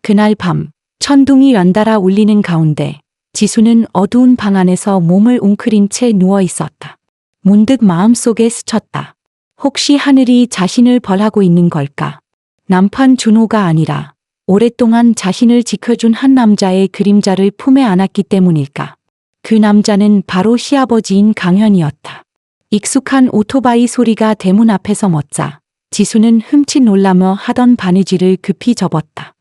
그날 밤 천둥이 연달아 울리는 가운데 지수는 어두운 방 안에서 몸을 웅크린 채 누워 있었다. 문득 마음속에 스쳤다. 혹시 하늘이 자신을 벌하고 있는 걸까? 남편 준호가 아니라 오랫동안 자신을 지켜준 한 남자의 그림자를 품에 안았기 때문일까? 그 남자는 바로 시아버지인 강현이었다. 익숙한 오토바이 소리가 대문 앞에서 멎자 지수는 흠칫 놀라며 하던 바느질을 급히 접었다.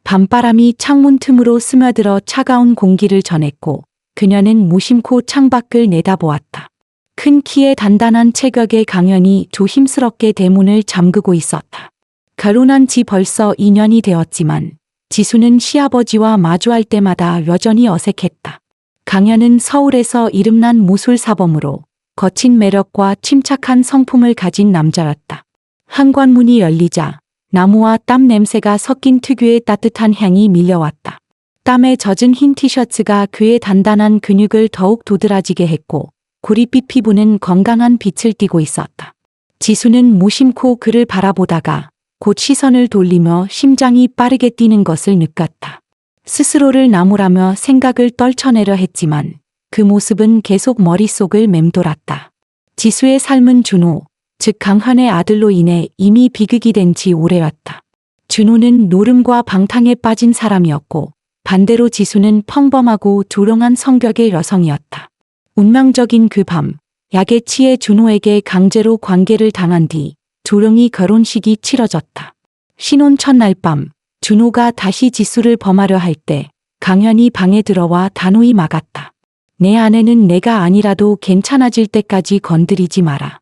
밤바람이 창문 틈으로 스며들어 차가운 공기를 전했고 그녀는 무심코 창밖을 내다보았다. 큰 키에 단단한 체격의 강현이 조심스럽게 대문을 잠그고 있었다. 결혼한 지 벌써 2년이 되었지만 지수는 시아버지와 마주할 때마다 여전히 어색했다. 강현은 서울에서 이름난 무술사범으로 거친 매력과 침착한 성품을 가진 남자였다. 현관문이 열리자 나무와 땀 냄새가 섞인 특유의 따뜻한 향이 밀려왔다. 땀에 젖은 흰 티셔츠가 그의 단단한 근육을 더욱 도드라지게 했고 구릿빛 피부는 건강한 빛을 띠고 있었다. 지수는 무심코 그를 바라보다가 곧 시선을 돌리며 심장이 빠르게 뛰는 것을 느꼈다. 스스로를 나무라며 생각을 떨쳐내려 했지만 그 모습은 계속 머릿속을 맴돌았다. 지수의 삶은 준호, 즉 강현의 아들로 인해 이미 비극이 된 지 오래였다. 준호는 노름과 방탕에 빠진 사람이었고 반대로 지수는 평범하고 조용한 성격의 여성이었다. 운명적인 그 밤, 약에 취해 준호에게 강제로 관계를 당한 뒤 조용히 결혼식이 치러졌다. 신혼 첫날 밤, 준호가 다시 지수를 범하려 할 때 강현이 방에 들어와 단호히 막았다. 내 아내는 내가 아니라도 괜찮아질 때까지 건드리지 마라.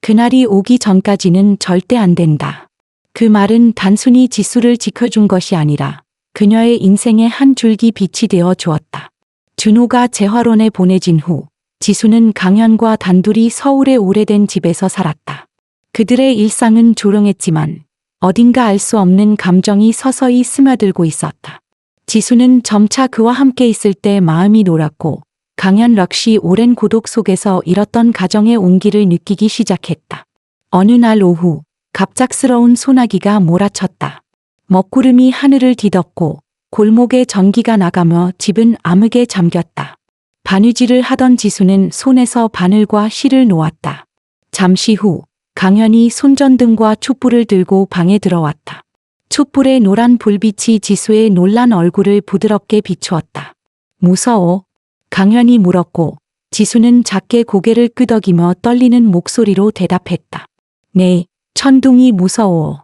그날이 오기 전까지는 절대 안 된다. 그 말은 단순히 지수를 지켜준 것이 아니라 그녀의 인생의 한 줄기 빛이 되어 주었다. 준호가 재활원에 보내진 후 지수는 강현과 단둘이 서울의 오래된 집에서 살았다. 그들의 일상은 조용했지만 어딘가 알 수 없는 감정이 서서히 스며들고 있었다. 지수는 점차 그와 함께 있을 때 마음이 놀았고 강현 역시 오랜 고독 속에서 잃었던 가정의 온기를 느끼기 시작했다. 어느 날 오후 갑작스러운 소나기가 몰아쳤다. 먹구름이 하늘을 뒤덮고 골목에 전기가 나가며 집은 암흑에 잠겼다. 바느질을 하던 지수는 손에서 바늘과 실을 놓았다. 잠시 후 강현이 손전등과 촛불을 들고 방에 들어왔다. 촛불의 노란 불빛이 지수의 놀란 얼굴을 부드럽게 비추었다. 무서워? 강현이 물었고 지수는 작게 고개를 끄덕이며 떨리는 목소리로 대답했다. 네, 천둥이 무서워.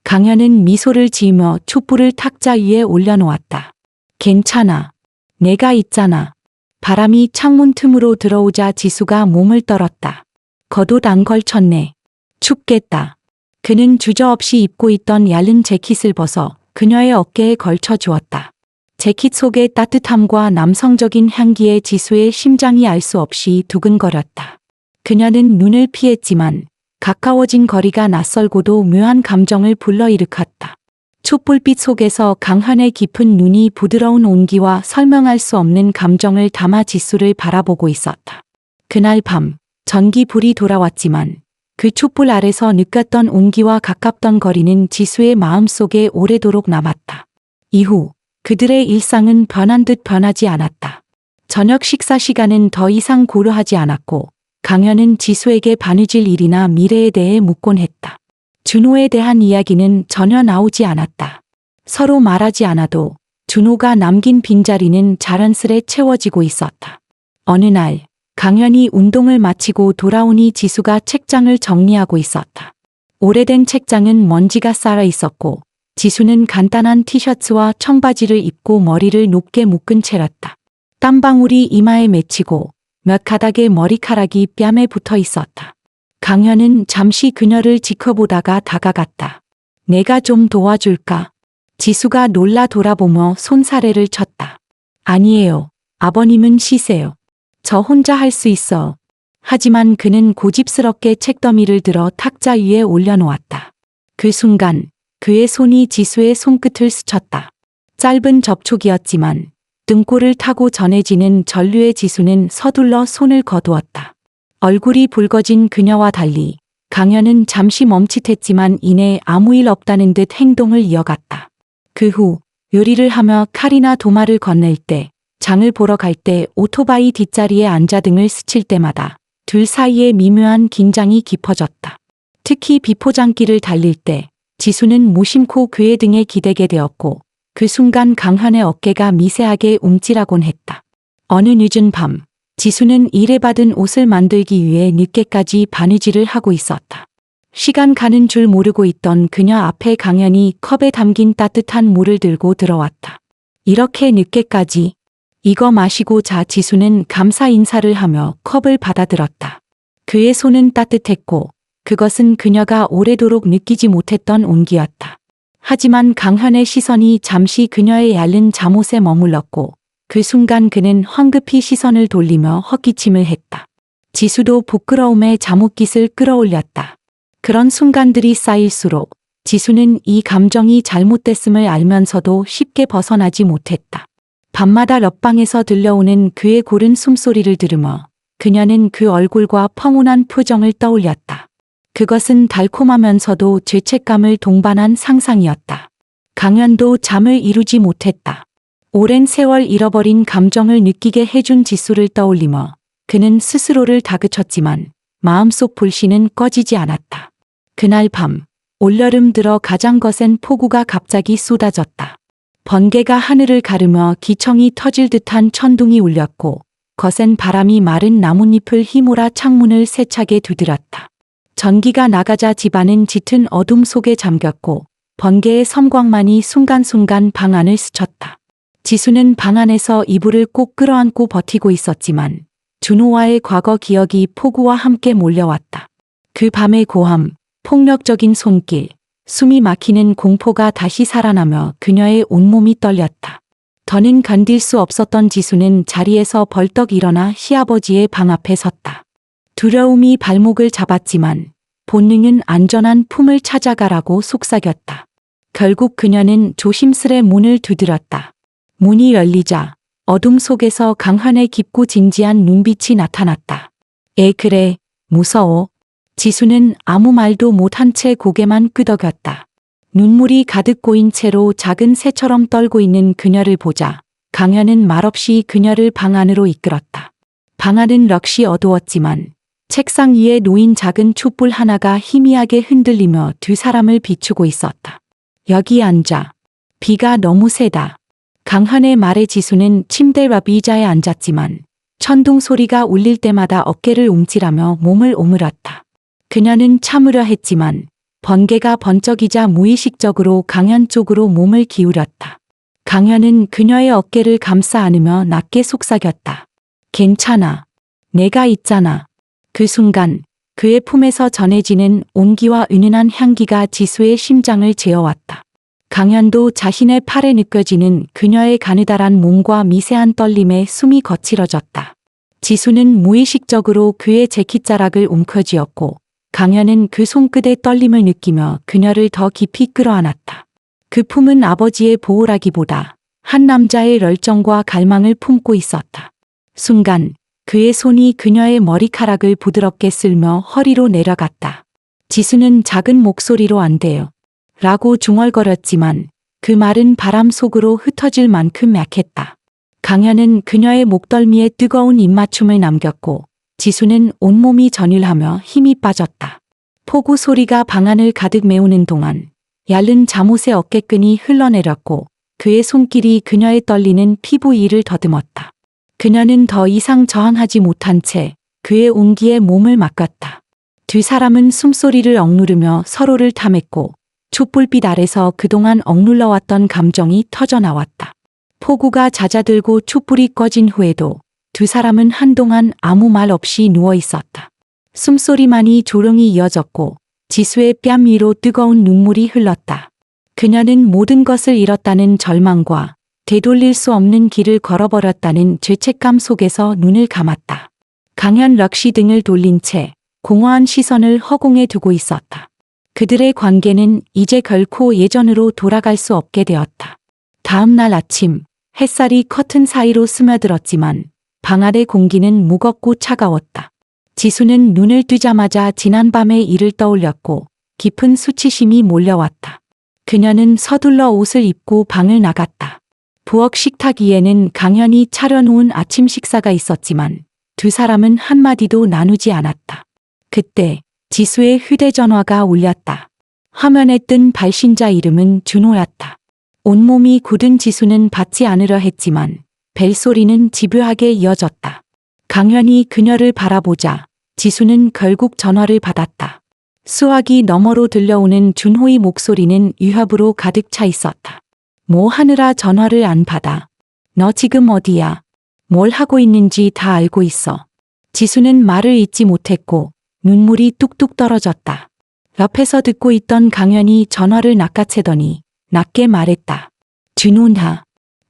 강현은 미소를 지으며 촛불을 탁자 위에 올려놓았다. 괜찮아. 내가 있잖아. 바람이 창문 틈으로 들어오자 지수가 몸을 떨었다. 겉옷 안 걸쳤네. 춥겠다. 그는 주저없이 입고 있던 얇은 재킷을 벗어 그녀의 어깨에 걸쳐 주었다. 재킷 속의 따뜻함과 남성적인 향기에 지수의 심장이 알 수 없이 두근거렸다. 그녀는 눈을 피했지만 가까워진 거리가 낯설고도 묘한 감정을 불러일으켰다. 촛불빛 속에서 강현의 깊은 눈이 부드러운 온기와 설명할 수 없는 감정을 담아 지수를 바라보고 있었다. 그날 밤 전기불이 돌아왔지만 그 촛불 아래서 느꼈던 온기와 가깝던 거리는 지수의 마음속에 오래도록 남았다. 이후 그들의 일상은 변한 듯 변하지 않았다. 저녁 식사 시간은 더 이상 고려하지 않았고 강현은 지수에게 바느질 일이나 미래에 대해 묻곤 했다. 준호에 대한 이야기는 전혀 나오지 않았다. 서로 말하지 않아도 준호가 남긴 빈자리는 자연스레 채워지고 있었다. 어느 날 강현이 운동을 마치고 돌아오니 지수가 책장을 정리하고 있었다. 오래된 책장은 먼지가 쌓여 있었고 지수는 간단한 티셔츠와 청바지를 입고 머리를 높게 묶은 채였다. 땀방울이 이마에 맺히고 몇 가닥의 머리카락이 뺨에 붙어 있었다. 강현은 잠시 그녀를 지켜보다가 다가갔다. 내가 좀 도와줄까? 지수가 놀라 돌아보며 손사래를 쳤다. 아니에요. 아버님은 쉬세요. 저 혼자 할 수 있어. 하지만 그는 고집스럽게 책더미를 들어 탁자 위에 올려놓았다. 그 순간 그의 손이 지수의 손끝을 스쳤다. 짧은 접촉이었지만 등골을 타고 전해지는 전류의 지수는 서둘러 손을 거두었다. 얼굴이 붉어진 그녀와 달리 강현은 잠시 멈칫했지만 이내 아무 일 없다는 듯 행동을 이어갔다. 그 후 요리를 하며 칼이나 도마를 건넬 때, 장을 보러 갈 때, 오토바이 뒷자리에 앉아 등을 스칠 때마다 둘 사이에 미묘한 긴장이 깊어졌다. 특히 비포장길을 달릴 때 지수는 무심코 그의 등에 기대게 되었고 그 순간 강현의 어깨가 미세하게 움찔하곤 했다. 어느 늦은 밤 지수는 일에 받은 옷을 만들기 위해 늦게까지 바느질을 하고 있었다. 시간 가는 줄 모르고 있던 그녀 앞에 강현이 컵에 담긴 따뜻한 물을 들고 들어왔다. 이렇게 늦게까지? 이거 마시고 자. 지수는 감사 인사를 하며 컵을 받아들었다. 그의 손은 따뜻했고 그것은 그녀가 오래도록 느끼지 못했던 온기였다. 하지만 강현의 시선이 잠시 그녀의 얇은 잠옷에 머물렀고 그 순간 그는 황급히 시선을 돌리며 헛기침을 했다. 지수도 부끄러움에 잠옷깃을 끌어올렸다. 그런 순간들이 쌓일수록 지수는 이 감정이 잘못됐음을 알면서도 쉽게 벗어나지 못했다. 밤마다 옆방에서 들려오는 그의 고른 숨소리를 들으며 그녀는 그 얼굴과 평온한 표정을 떠올렸다. 그것은 달콤하면서도 죄책감을 동반한 상상이었다. 강현도 잠을 이루지 못했다. 오랜 세월 잃어버린 감정을 느끼게 해준 지수를 떠올리며 그는 스스로를 다그쳤지만 마음속 불씨는 꺼지지 않았다. 그날 밤 올여름 들어 가장 거센 폭우가 갑자기 쏟아졌다. 번개가 하늘을 가르며 기청이 터질 듯한 천둥이 울렸고 거센 바람이 마른 나뭇잎을 휘몰아 창문을 세차게 두드렸다. 전기가 나가자 집안은 짙은 어둠 속에 잠겼고 번개의 섬광만이 순간순간 방 안을 스쳤다. 지수는 방 안에서 이불을 꼭 끌어안고 버티고 있었지만 준호와의 과거 기억이 폭우와 함께 몰려왔다. 그 밤의 고함, 폭력적인 손길, 숨이 막히는 공포가 다시 살아나며 그녀의 온몸이 떨렸다. 더는 견딜 수 없었던 지수는 자리에서 벌떡 일어나 시아버지의 방 앞에 섰다. 두려움이 발목을 잡았지만 본능은 안전한 품을 찾아가라고 속삭였다. 결국 그녀는 조심스레 문을 두드렸다. 문이 열리자 어둠 속에서 강현의 깊고 진지한 눈빛이 나타났다. 그래, 무서워. 지수는 아무 말도 못한 채 고개만 끄덕였다. 눈물이 가득 고인 채로 작은 새처럼 떨고 있는 그녀를 보자 강현은 말없이 그녀를 방 안으로 이끌었다. 방 안은 넋이 어두웠지만 책상 위에 놓인 작은 촛불 하나가 희미하게 흔들리며 두 사람을 비추고 있었다. 여기 앉아. 비가 너무 세다. 강현의 말에 지수는 침대 옆 의자에 앉았지만 천둥 소리가 울릴 때마다 어깨를 움찔하며 몸을 오므렸다. 그녀는 참으려 했지만 번개가 번쩍이자 무의식적으로 강현 쪽으로 몸을 기울였다. 강현은 그녀의 어깨를 감싸 안으며 낮게 속삭였다. 괜찮아. 내가 있잖아. 그 순간 그의 품에서 전해지는 온기와 은은한 향기가 지수의 심장을 재어왔다. 강현도 자신의 팔에 느껴지는 그녀의 가느다란 몸과 미세한 떨림에 숨이 거칠어졌다. 지수는 무의식적으로 그의 재킷자락을 움켜쥐었고 강현은 그 손끝의 떨림을 느끼며 그녀를 더 깊이 끌어안았다. 그 품은 아버지의 보호라기보다 한 남자의 열정과 갈망을 품고 있었다. 순간 그의 손이 그녀의 머리카락을 부드럽게 쓸며 허리로 내려갔다. 지수는 작은 목소리로 안 돼요. 라고 중얼거렸지만 그 말은 바람 속으로 흩어질 만큼 약했다. 강현은 그녀의 목덜미에 뜨거운 입맞춤을 남겼고 지수는 온몸이 전율하며 힘이 빠졌다. 폭우 소리가 방 안을 가득 메우는 동안 얇은 잠옷의 어깨끈이 흘러내렸고 그의 손길이 그녀의 떨리는 피부 위를 더듬었다. 그녀는 더 이상 저항하지 못한 채 그의 온기에 몸을 맡겼다. 두 사람은 숨소리를 억누르며 서로를 탐했고 촛불빛 아래서 그동안 억눌러왔던 감정이 터져나왔다. 폭우가 잦아들고 촛불이 꺼진 후에도 두 사람은 한동안 아무 말 없이 누워 있었다. 숨소리만이 조용히 이어졌고 지수의 뺨 위로 뜨거운 눈물이 흘렀다. 그녀는 모든 것을 잃었다는 절망과 되돌릴 수 없는 길을 걸어버렸다는 죄책감 속에서 눈을 감았다. 강현 넋이 등을 돌린 채 공허한 시선을 허공에 두고 있었다. 그들의 관계는 이제 결코 예전으로 돌아갈 수 없게 되었다. 다음 날 아침 햇살이 커튼 사이로 스며들었지만 방 안의 공기는 무겁고 차가웠다. 지수는 눈을 뜨자마자 지난밤의 일을 떠올렸고 깊은 수치심이 몰려왔다. 그녀는 서둘러 옷을 입고 방을 나갔다. 부엌 식탁 위에는 강현이 차려놓은 아침 식사가 있었지만 두 사람은 한마디도 나누지 않았다. 그때 지수의 휴대전화가 울렸다. 화면에 뜬 발신자 이름은 준호였다. 온몸이 굳은 지수는 받지 않으려 했지만 벨소리는 집요하게 이어졌다. 강현이 그녀를 바라보자 지수는 결국 전화를 받았다. 수화기 너머로 들려오는 준호의 목소리는 위협으로 가득 차 있었다. 뭐 하느라 전화를 안 받아. 너 지금 어디야? 뭘 하고 있는지 다 알고 있어. 지수는 말을 잇지 못했고 눈물이 뚝뚝 떨어졌다. 옆에서 듣고 있던 강현이 전화를 낚아채더니 낮게 말했다. 준호나,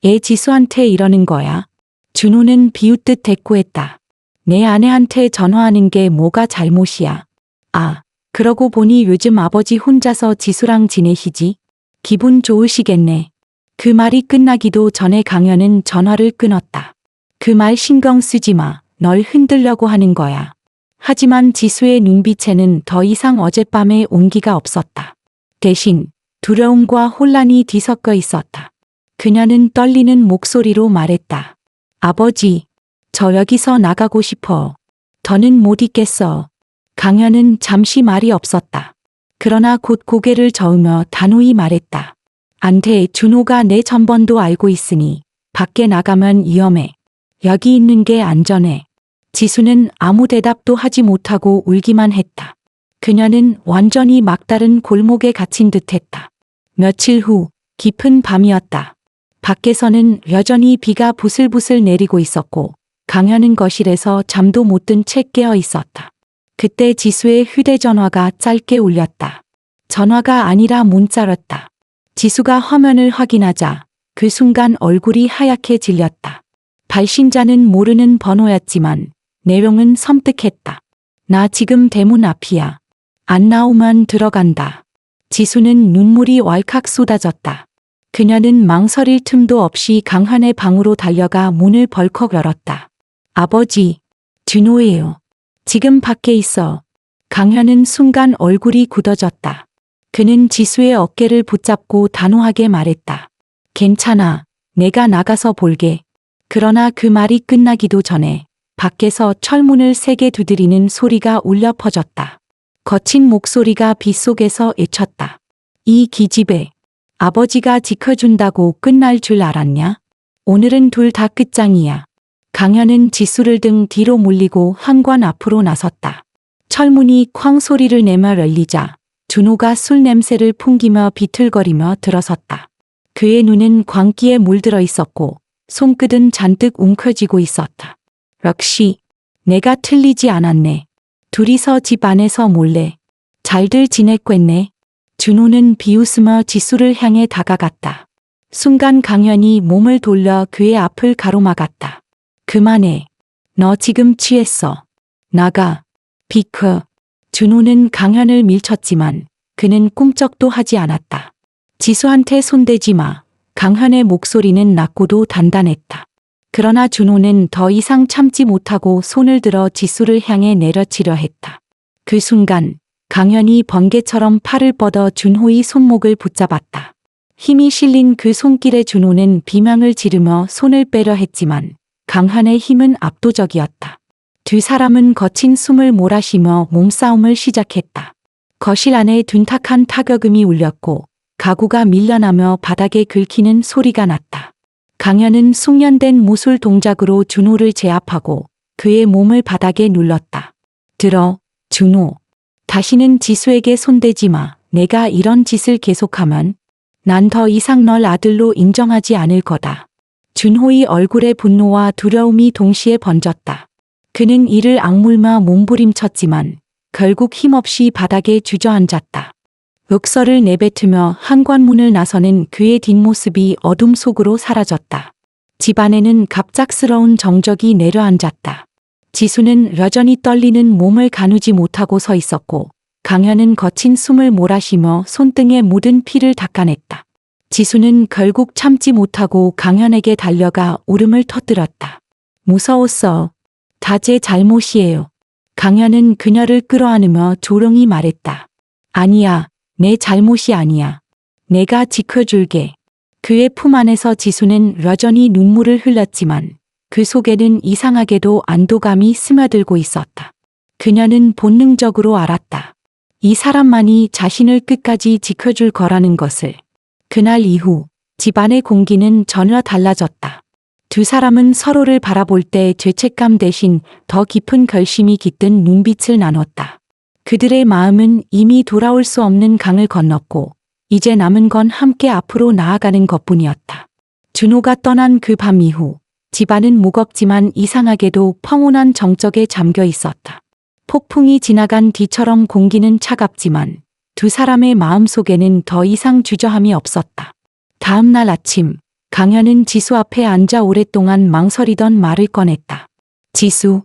애 지수한테 이러는 거야? 준호는 비웃듯 대꾸했다. 내 아내한테 전화하는 게 뭐가 잘못이야. 아, 그러고 보니 요즘 아버지 혼자서 지수랑 지내시지? 기분 좋으시겠네. 그 말이 끝나기도 전에 강현은 전화를 끊었다. 그 말 신경 쓰지 마. 널 흔들려고 하는 거야. 하지만 지수의 눈빛에는 더 이상 어젯밤의 온기가 없었다. 대신 두려움과 혼란이 뒤섞여 있었다. 그녀는 떨리는 목소리로 말했다. 아버지, 저 여기서 나가고 싶어. 더는 못 있겠어. 강현은 잠시 말이 없었다. 그러나 곧 고개를 저으며 단호히 말했다. 안 돼, 준호가 내 전번도 알고 있으니 밖에 나가면 위험해. 여기 있는 게 안전해. 지수는 아무 대답도 하지 못하고 울기만 했다. 그녀는 완전히 막다른 골목에 갇힌 듯했다. 며칠 후 깊은 밤이었다. 밖에서는 여전히 비가 부슬부슬 내리고 있었고 강현은 거실에서 잠도 못 든 채 깨어 있었다. 그때 지수의 휴대전화가 짧게 울렸다. 전화가 아니라 문자였다. 지수가 화면을 확인하자 그 순간 얼굴이 하얗게 질렸다. 발신자는 모르는 번호였지만 내용은 섬뜩했다. 나 지금 대문 앞이야. 안 나오면 들어간다. 지수는 눈물이 왈칵 쏟아졌다. 그녀는 망설일 틈도 없이 강현의 방으로 달려가 문을 벌컥 열었다. 아버지, 준호예요. 지금 밖에 있어. 강현은 순간 얼굴이 굳어졌다. 그는 지수의 어깨를 붙잡고 단호하게 말했다. 괜찮아. 내가 나가서 볼게. 그러나 그 말이 끝나기도 전에 밖에서 철문을 세게 두드리는 소리가 울려 퍼졌다. 거친 목소리가 빗속에서 외쳤다. 이 기집애. 아버지가 지켜준다고 끝날 줄 알았냐? 오늘은 둘 다 끝장이야. 강현은 지수를 등 뒤로 몰리고 현관 앞으로 나섰다. 철문이 쾅 소리를 내며 열리자 준호가 술 냄새를 풍기며 비틀거리며 들어섰다. 그의 눈은 광기에 물들어 있었고 손끝은 잔뜩 움켜쥐고 있었다. 역시 내가 틀리지 않았네. 둘이서 집 안에서 몰래 잘들 지냈겠네. 준호는 비웃으며 지수를 향해 다가갔다. 순간 강현이 몸을 돌려 그의 앞을 가로막았다. 그만해. 너 지금 취했어. 나가. 비크. 준호는 강현을 밀쳤지만 그는 꿈쩍도 하지 않았다. 지수한테 손대지 마. 강현의 목소리는 낮고도 단단했다. 그러나 준호는 더 이상 참지 못하고 손을 들어 지수를 향해 내려치려 했다. 그 순간 강현이 번개처럼 팔을 뻗어 준호의 손목을 붙잡았다. 힘이 실린 그 손길에 준호는 비명을 지르며 손을 빼려 했지만 강현의 힘은 압도적이었다. 두 사람은 거친 숨을 몰아쉬며 몸싸움을 시작했다. 거실 안에 둔탁한 타격음이 울렸고 가구가 밀려나며 바닥에 긁히는 소리가 났다. 강현은 숙련된 무술 동작으로 준호를 제압하고 그의 몸을 바닥에 눌렀다. 들어, 준호. 다시는 지수에게 손대지 마. 내가 이런 짓을 계속하면 난 더 이상 널 아들로 인정하지 않을 거다. 준호의 얼굴에 분노와 두려움이 동시에 번졌다. 그는 이를 악물며 몸부림쳤지만 결국 힘없이 바닥에 주저앉았다. 욕설을 내뱉으며 현관문을 나서는 그의 뒷모습이 어둠 속으로 사라졌다. 집 안에는 갑작스러운 정적이 내려앉았다. 지수는 여전히 떨리는 몸을 가누지 못하고 서 있었고 강현은 거친 숨을 몰아쉬며 손등에 묻은 피를 닦아냈다. 지수는 결국 참지 못하고 강현에게 달려가 울음을 터뜨렸다. 무서웠어. 다 제 잘못이에요. 강현은 그녀를 끌어안으며 조용히 말했다. 아니야. 내 잘못이 아니야. 내가 지켜줄게. 그의 품 안에서 지수는 여전히 눈물을 흘렸지만 그 속에는 이상하게도 안도감이 스며들고 있었다. 그녀는 본능적으로 알았다. 이 사람만이 자신을 끝까지 지켜줄 거라는 것을. 그날 이후 집안의 공기는 전혀 달라졌다. 두 사람은 서로를 바라볼 때 죄책감 대신 더 깊은 결심이 깃든 눈빛을 나눴다. 그들의 마음은 이미 돌아올 수 없는 강을 건넜고 이제 남은 건 함께 앞으로 나아가는 것뿐이었다. 준호가 떠난 그 밤 이후 집안은 무겁지만 이상하게도 평온한 정적에 잠겨 있었다. 폭풍이 지나간 뒤처럼 공기는 차갑지만 두 사람의 마음속에는 더 이상 주저함이 없었다. 다음 날 아침 강현은 지수 앞에 앉아 오랫동안 망설이던 말을 꺼냈다. 지수,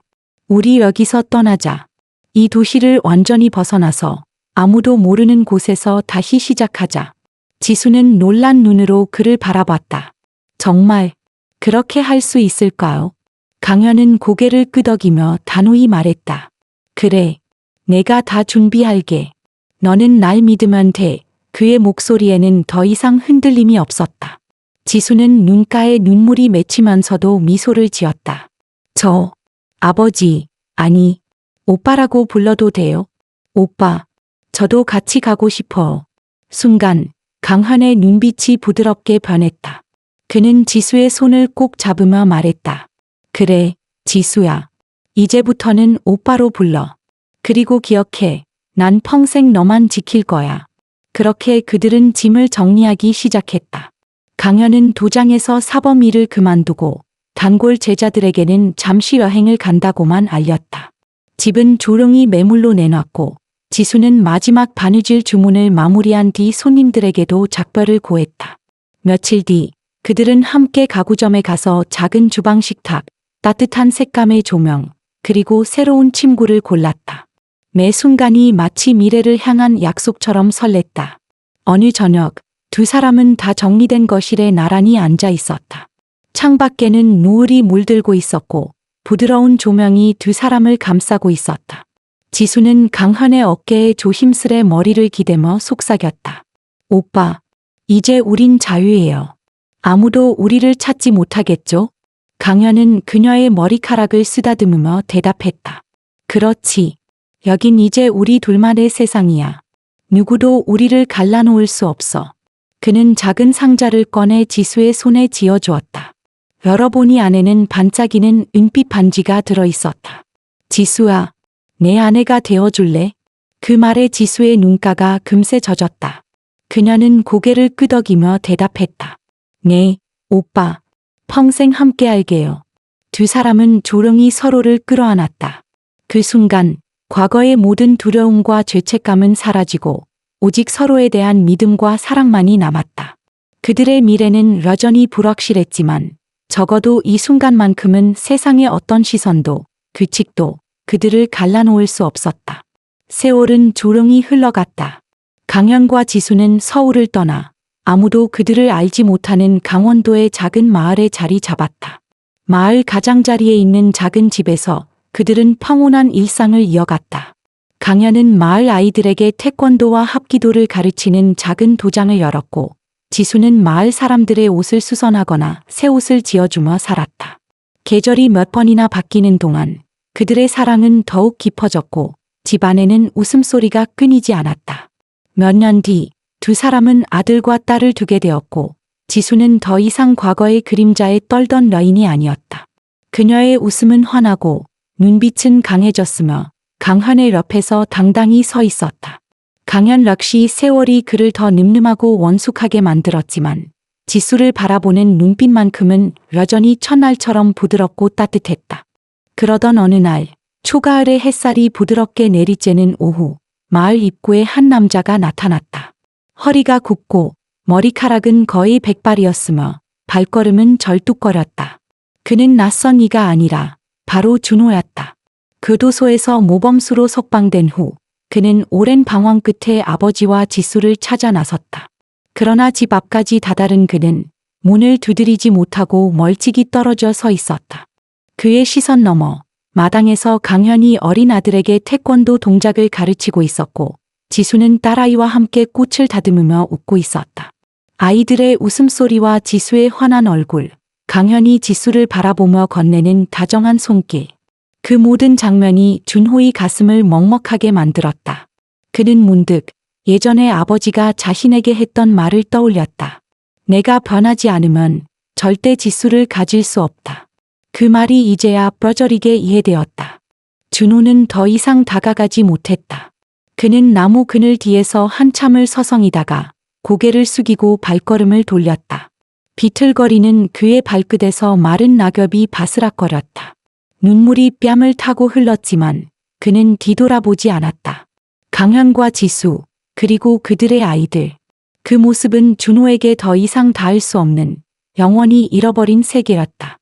우리 여기서 떠나자. 이 도시를 완전히 벗어나서 아무도 모르는 곳에서 다시 시작하자. 지수는 놀란 눈으로 그를 바라봤다. 정말 그렇게 할 수 있을까요? 강현은 고개를 끄덕이며 단호히 말했다. 그래, 내가 다 준비할게. 너는 날 믿으면 돼. 그의 목소리에는 더 이상 흔들림이 없었다. 지수는 눈가에 눈물이 맺히면서도 미소를 지었다. 저, 아버지, 아니, 오빠라고 불러도 돼요? 오빠, 저도 같이 가고 싶어요. 순간 강현의 눈빛이 부드럽게 변했다. 그는 지수의 손을 꼭 잡으며 말했다. 그래, 지수야. 이제부터는 오빠로 불러. 그리고 기억해, 난 평생 너만 지킬 거야. 그렇게 그들은 짐을 정리하기 시작했다. 강현은 도장에서 사범 일을 그만두고 단골 제자들에게는 잠시 여행을 간다고만 알렸다. 집은 조용히 매물로 내놨고 지수는 마지막 바느질 주문을 마무리한 뒤 손님들에게도 작별을 고했다. 며칠 뒤 그들은 함께 가구점에 가서 작은 주방 식탁, 따뜻한 색감의 조명, 그리고 새로운 침구를 골랐다. 매 순간이 마치 미래를 향한 약속처럼 설렜다. 어느 저녁 두 사람은 다 정리된 거실에 나란히 앉아 있었다. 창밖에는 노을이 물들고 있었고 부드러운 조명이 두 사람을 감싸고 있었다. 지수는 강현의 어깨에 조심스레 머리를 기대며 속삭였다. 오빠, 이제 우린 자유예요. 아무도 우리를 찾지 못하겠죠? 강현은 그녀의 머리카락을 쓰다듬으며 대답했다. 그렇지. 여긴 이제 우리 둘만의 세상이야. 누구도 우리를 갈라놓을 수 없어. 그는 작은 상자를 꺼내 지수의 손에 쥐어주었다. 열어보니 안에는 반짝이는 은빛 반지가 들어있었다. 지수야, 내 아내가 되어줄래? 그 말에 지수의 눈가가 금세 젖었다. 그녀는 고개를 끄덕이며 대답했다. 네, 오빠. 평생 함께할게요. 두 사람은 조용히 서로를 끌어안았다. 그 순간 과거의 모든 두려움과 죄책감은 사라지고 오직 서로에 대한 믿음과 사랑만이 남았다. 그들의 미래는 여전히 불확실했지만 적어도 이 순간만큼은 세상의 어떤 시선도 규칙도 그들을 갈라놓을 수 없었다. 세월은 조용히 흘러갔다. 강현과 지수는 서울을 떠나 아무도 그들을 알지 못하는 강원도의 작은 마을에 자리 잡았다. 마을 가장자리에 있는 작은 집에서 그들은 평온한 일상을 이어갔다. 강현은 마을 아이들에게 태권도와 합기도를 가르치는 작은 도장을 열었고 지수는 마을 사람들의 옷을 수선하거나 새 옷을 지어주며 살았다. 계절이 몇 번이나 바뀌는 동안 그들의 사랑은 더욱 깊어졌고 집안에는 웃음소리가 끊이지 않았다. 몇 년 뒤 두 사람은 아들과 딸을 두게 되었고 지수는 더 이상 과거의 그림자에 떨던 여인이 아니었다. 그녀의 웃음은 환하고 눈빛은 강해졌으며 강현의 옆에서 당당히 서 있었다. 강현 역시 세월이 그를 더 늠름하고 원숙하게 만들었지만 지수를 바라보는 눈빛만큼은 여전히 첫날처럼 부드럽고 따뜻했다. 그러던 어느 날 초가을의 햇살이 부드럽게 내리쬐는 오후 마을 입구에 한 남자가 나타났다. 허리가 굽고 머리카락은 거의 백발이었으며 발걸음은 절뚝거렸다. 그는 낯선 이가 아니라 바로 준호였다. 교도소에서 모범수로 석방된 후 그는 오랜 방황 끝에 아버지와 지수를 찾아 나섰다. 그러나 집 앞까지 다다른 그는 문을 두드리지 못하고 멀찍이 떨어져 서 있었다. 그의 시선 너머 마당에서 강현이 어린 아들에게 태권도 동작을 가르치고 있었고 지수는 딸아이와 함께 꽃을 다듬으며 웃고 있었다. 아이들의 웃음소리와 지수의 환한 얼굴, 강현이 지수를 바라보며 건네는 다정한 손길. 그 모든 장면이 준호의 가슴을 먹먹하게 만들었다. 그는 문득 예전에 아버지가 자신에게 했던 말을 떠올렸다. 내가 변하지 않으면 절대 지수를 가질 수 없다. 그 말이 이제야 뼈저리게 이해되었다. 준호는 더 이상 다가가지 못했다. 그는 나무 그늘 뒤에서 한참을 서성이다가 고개를 숙이고 발걸음을 돌렸다. 비틀거리는 그의 발끝에서 마른 낙엽이 바스락거렸다. 눈물이 뺨을 타고 흘렀지만 그는 뒤돌아보지 않았다. 강현과 지수, 그리고 그들의 아이들. 그 모습은 준호에게 더 이상 닿을 수 없는 영원히 잃어버린 세계였다.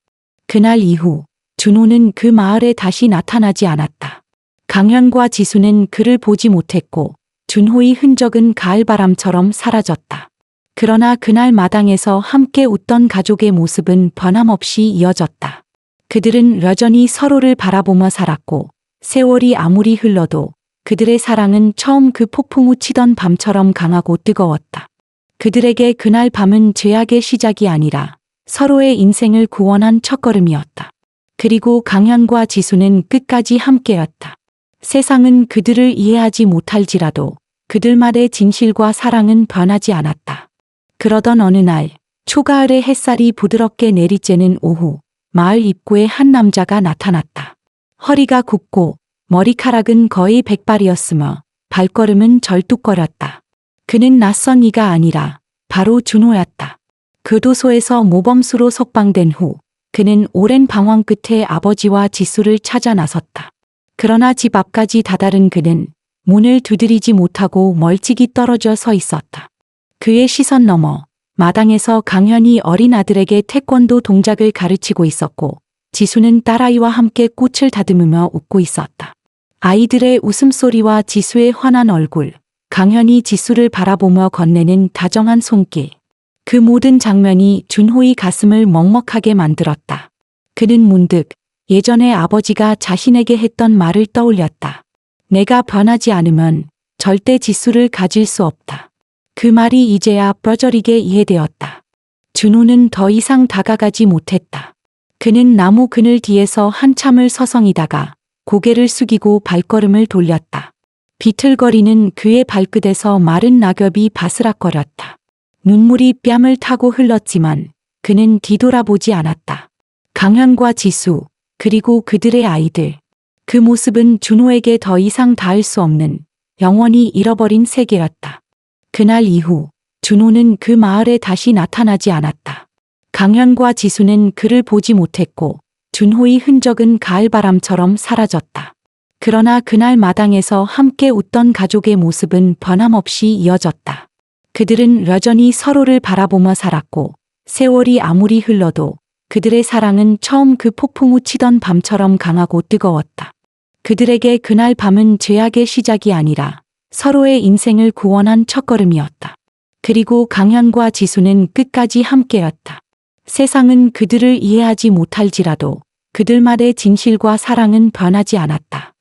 그날 이후 준호는 그 마을에 다시 나타나지 않았다. 강현과 지수는 그를 보지 못했고 준호의 흔적은 가을바람처럼 사라졌다. 그러나 그날 마당에서 함께 웃던 가족의 모습은 변함없이 이어졌다. 그들은 여전히 서로를 바라보며 살았고 세월이 아무리 흘러도 그들의 사랑은 처음 그 폭풍우 치던 밤처럼 강하고 뜨거웠다. 그들에게 그날 밤은 죄악의 시작이 아니라 서로의 인생을 구원한 첫걸음이었다. 그리고 강현과 지수는 끝까지 함께였다. 세상은 그들을 이해하지 못할지라도 그들만의 진실과 사랑은 변하지 않았다. 그러던 어느 날, 초가을의 햇살이 부드럽게 내리쬐는 오후, 마을 입구에 한 남자가 나타났다. 허리가 굽고 머리카락은 거의 백발이었으며 발걸음은 절뚝거렸다. 그는 낯선 이가 아니라 바로 준호였다. 교도소에서 모범수로 석방된 후 그는 오랜 방황 끝에 아버지와 지수를 찾아 나섰다. 그러나 집 앞까지 다다른 그는 문을 두드리지 못하고 멀찍이 떨어져 서 있었다. 그의 시선 너머 마당에서 강현이 어린 아들에게 태권도 동작을 가르치고 있었고 지수는 딸아이와 함께 꽃을 다듬으며 웃고 있었다. 아이들의 웃음소리와 지수의 환한 얼굴, 강현이 지수를 바라보며 건네는 다정한 손길. 그 모든 장면이 준호의 가슴을 먹먹하게 만들었다. 그는 문득 예전에 아버지가 자신에게 했던 말을 떠올렸다. 내가 변하지 않으면 절대 지수를 가질 수 없다. 그 말이 이제야 뼈저리게 이해되었다. 준호는 더 이상 다가가지 못했다. 그는 나무 그늘 뒤에서 한참을 서성이다가 고개를 숙이고 발걸음을 돌렸다. 비틀거리는 그의 발끝에서 마른 낙엽이 바스락거렸다. 눈물이 뺨을 타고 흘렀지만 그는 뒤돌아보지 않았다. 강현과 지수, 그리고 그들의 아이들. 그 모습은 준호에게 더 이상 닿을 수 없는 영원히 잃어버린 세계였다. 그날 이후 준호는 그 마을에 다시 나타나지 않았다. 강현과 지수는 그를 보지 못했고 준호의 흔적은 가을바람처럼 사라졌다. 그러나 그날 마당에서 함께 웃던 가족의 모습은 변함없이 이어졌다. 그들은 여전히 서로를 바라보며 살았고 세월이 아무리 흘러도 그들의 사랑은 처음 그 폭풍우 치던 밤처럼 강하고 뜨거웠다. 그들에게 그날 밤은 죄악의 시작이 아니라 서로의 인생을 구원한 첫걸음이었다. 그리고 강현과 지수는 끝까지 함께였다. 세상은 그들을 이해하지 못할지라도 그들만의 진실과 사랑은 변하지 않았다.